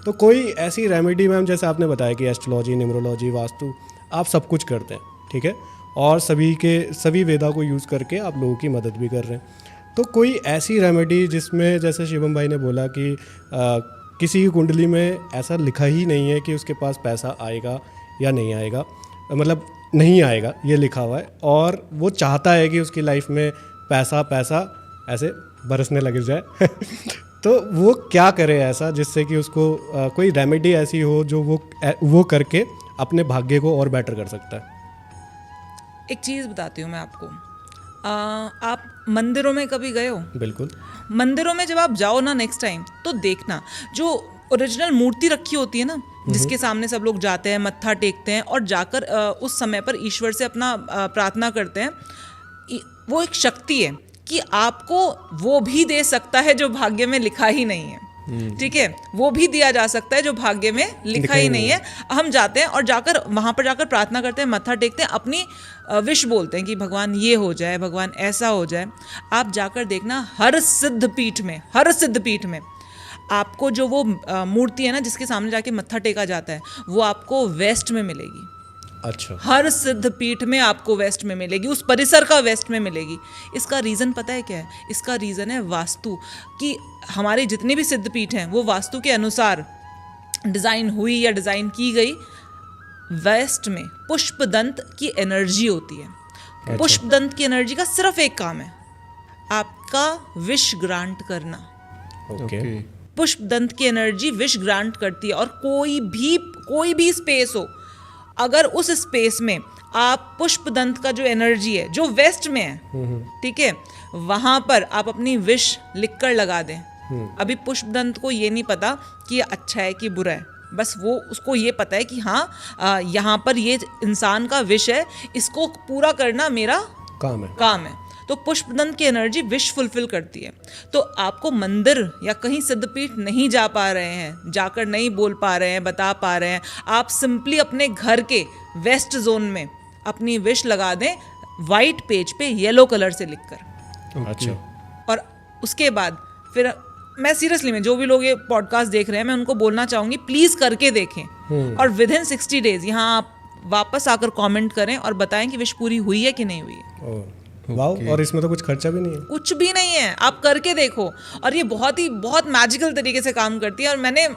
तो कोई ऐसी रेमेडी मैम, जैसे आपने बताया कि एस्ट्रोलॉजी, न्यूमरोलॉजी, वास्तु, आप सब कुछ करते हैं, ठीक है, और सभी वेदा को यूज़ करके आप लोगों की मदद भी कर रहे हैं, तो कोई ऐसी रेमेडी जिसमें जैसे शिवम भाई ने बोला कि किसी की कुंडली में ऐसा लिखा ही नहीं है कि उसके पास पैसा आएगा या नहीं आएगा, मतलब नहीं आएगा ये लिखा हुआ है, और वो चाहता है कि उसकी लाइफ में पैसा पैसा ऐसे बरसने लग जाए तो वो क्या करे ऐसा जिससे कि उसको कोई रेमेडी ऐसी हो जो वो करके अपने भाग्य को और बेटर कर सकता है। एक चीज़ बताती हूँ मैं आपको, आप मंदिरों में कभी गए हो? बिल्कुल। मंदिरों में जब आप जाओ ना नेक्स्ट टाइम, तो देखना जो ओरिजिनल मूर्ति रखी होती है ना, जिसके सामने सब लोग जाते हैं, मत्था टेकते हैं और जाकर उस समय पर ईश्वर से अपना प्रार्थना करते हैं, वो एक शक्ति है कि आपको वो भी दे सकता है जो भाग्य में लिखा ही नहीं है, ठीक है, वो भी दिया जा सकता है जो भाग्य में लिखा ही नहीं है। हम जाते हैं और जाकर वहाँ पर जाकर प्रार्थना करते हैं, मत्था टेकते हैं, अपनी विश बोलते हैं कि भगवान ये हो जाए, भगवान ऐसा हो जाए। आप जाकर देखना हर सिद्ध पीठ में आपको जो वो मूर्ति है ना जिसके सामने जाके मत्था टेका जाता है, वो आपको वेस्ट में मिलेगी। अच्छा। हर सिद्ध पीठ में आपको वेस्ट में मिलेगी, उस परिसर का वेस्ट में मिलेगी। इसका रीज़न पता है क्या है? इसका रीज़न है वास्तु, कि हमारे जितने भी सिद्ध पीठ हैं वो वास्तु के अनुसार डिज़ाइन हुई या डिज़ाइन की गई। वेस्ट में पुष्पदंत की एनर्जी होती है। अच्छा। पुष्पदंत की एनर्जी का सिर्फ एक काम है, आपका विश ग्रांट करना। ओके। पुष्पदंत की एनर्जी विश ग्रांट करती है, और कोई भी स्पेस हो, अगर उस स्पेस में आप पुष्पदंत का जो एनर्जी है जो वेस्ट में है, ठीक है, वहां पर आप अपनी विश लिखकर लगा दें। अभी पुष्पदंत को ये नहीं पता कि ये अच्छा है कि बुरा है, बस वो उसको ये पता है कि हाँ यहाँ पर ये इंसान का विश है, इसको पूरा करना मेरा काम है। तो पुष्पदंत की एनर्जी विश फुलफिल करती है। तो आपको मंदिर या कहीं सिद्धपीठ नहीं जा पा रहे हैं, जाकर नहीं बोल पा रहे हैं, बता पा रहे हैं, आप सिंपली अपने घर के वेस्ट जोन में अपनी विश लगा दें, वाइट पेज पे येलो कलर से लिखकर। अच्छा। और उसके बाद फिर मैं सीरियसली में जो भी लोग ये पॉडकास्ट देख रहे हैं, मैं उनको बोलना चाहूँगी प्लीज़ करके देखें, और विद इन 60 डेज यहाँ आप वापस आकर कॉमेंट करें और बताएं कि विश पूरी हुई है कि नहीं हुई है। वाह। और इसमें तो कुछ खर्चा भी नहीं है? कुछ भी नहीं है, आप करके देखो, और ये बहुत मैजिकल तरीके से काम करती है। और मैंने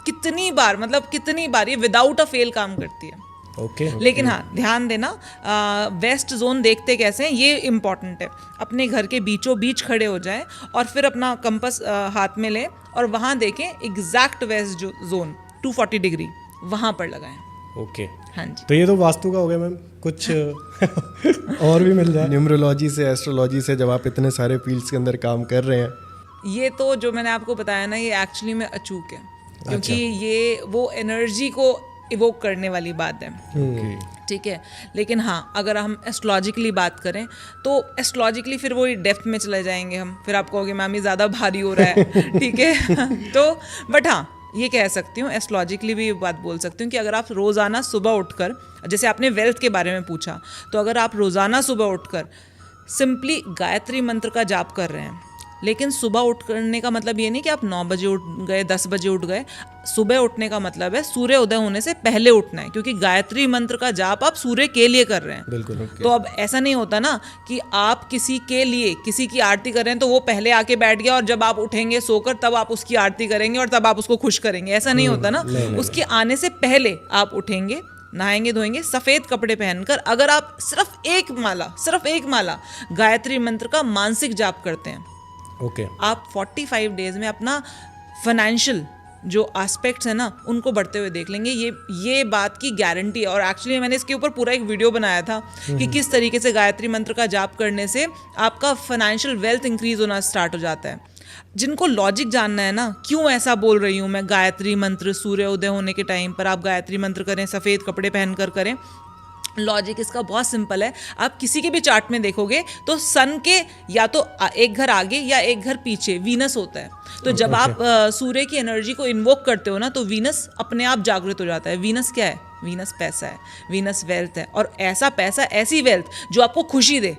कितनी बार ये विदाउट अ फेल काम करती है। ओके। लेकिन हाँ, ध्यान देना, वेस्ट जोन देखते कैसे हैं ये इम्पॉर्टेंट है। अपने घर के बीचों बीच खड़े हो जाएं और फिर अपना कंपास हाथ में लें और वहाँ देखें एग्जैक्ट वेस्ट जोन 240 डिग्री वहाँ पर लगाएं। ओके। हाँ जी। तो ये तो वास्तु का हो गया मैम, कुछ और भी मिल जाए? न्यूमरोलॉजी से, एस्ट्रोलॉजी से, जब आप इतने सारे फील्ड्स के अंदर काम कर रहे हैं, ये तो जो मैंने आपको बताया ना, ये एक्चुअली में अचूक है, क्योंकि ये वो एनर्जी को इवोक करने वाली बात है, ठीक है। लेकिन हाँ, अगर हम एस्ट्रोलॉजिकली बात करें तो एस्ट्रोलॉजिकली फिर वही डेप्थ में चले जाएंगे हम, फिर आप कहोगे मैम ये ज़्यादा भारी हो रहा है ठीक है तो बट हाँ, ये कह सकती हूँ, एस्ट्रोलॉजिकली भी ये बात बोल सकती हूँ कि अगर आप रोज़ाना सुबह उठकर, जैसे आपने वेल्थ के बारे में पूछा, तो अगर आप रोज़ाना सुबह उठकर सिंपली गायत्री मंत्र का जाप कर रहे हैं, लेकिन सुबह उठ करने का मतलब ये नहीं कि आप 9 बजे उठ गए, 10 बजे उठ गए। सुबह उठने का मतलब है सूर्य उदय होने से पहले उठना है, क्योंकि गायत्री मंत्र का जाप आप सूर्य के लिए कर रहे हैं। बिल्कुल। तो अब ऐसा नहीं होता ना कि आप किसी के लिए किसी की आरती कर रहे हैं तो वो पहले आके बैठ गया और जब आप उठेंगे सोकर तब आप उसकी आरती करेंगे और तब आप उसको खुश करेंगे, ऐसा नहीं होता ना। उसके आने से पहले आप उठेंगे, नहाएंगे धोएंगे, सफ़ेद कपड़े पहनकर अगर आप सिर्फ एक माला गायत्री मंत्र का मानसिक जाप करते हैं, ओके, आप 45 डेज में अपना फाइनेंशियल जो एस्पेक्ट्स है ना उनको बढ़ते हुए देख लेंगे। ये बात की गारंटी है। और एक्चुअली मैंने इसके ऊपर पूरा एक वीडियो बनाया था कि किस तरीके से गायत्री मंत्र का जाप करने से आपका फाइनेंशियल वेल्थ इंक्रीज होना स्टार्ट हो जाता है। जिनको लॉजिक जानना है ना, क्यों ऐसा बोल रही हूँ मैं, गायत्री मंत्र सूर्य उदय होने के टाइम पर आप गायत्री मंत्र करें, सफ़ेद कपड़े पहनकर करें। लॉजिक इसका बहुत सिंपल है। आप किसी के भी चार्ट में देखोगे तो सन के या तो एक घर आगे या एक घर पीछे वीनस होता है। तो जब आप सूर्य की एनर्जी को इन्वोक करते हो ना, तो वीनस अपने आप जागृत हो जाता है। वीनस क्या है? वीनस पैसा है, वीनस वेल्थ है, और ऐसा पैसा, ऐसी वेल्थ जो आपको खुशी दे,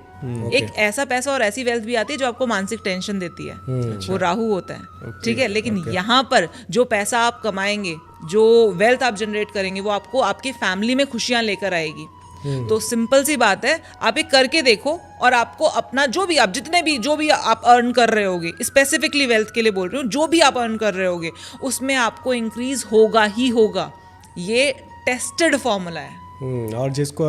एक ऐसा पैसा और ऐसी वेल्थ भी आती है जो आपको मानसिक टेंशन देती है, वो राहु होता है, ठीक है। लेकिन यहाँ पर जो पैसा आप कमाएंगे, जो वेल्थ आप जनरेट करेंगे, वो आपको आपकी फैमिली में खुशियां लेकर आएगी। तो सिंपल सी बात है, आप एक करके देखो और आपको अपना जो भी आप जो भी आप अर्न कर रहे होगे, स्पेसिफिकली वेल्थ के लिए बोल रही हूँ, जो भी आप अर्न कर रहे होगे उसमें आपको इंक्रीज होगा ही होगा। ये टेस्टेड फॉर्मूला है। और जिसको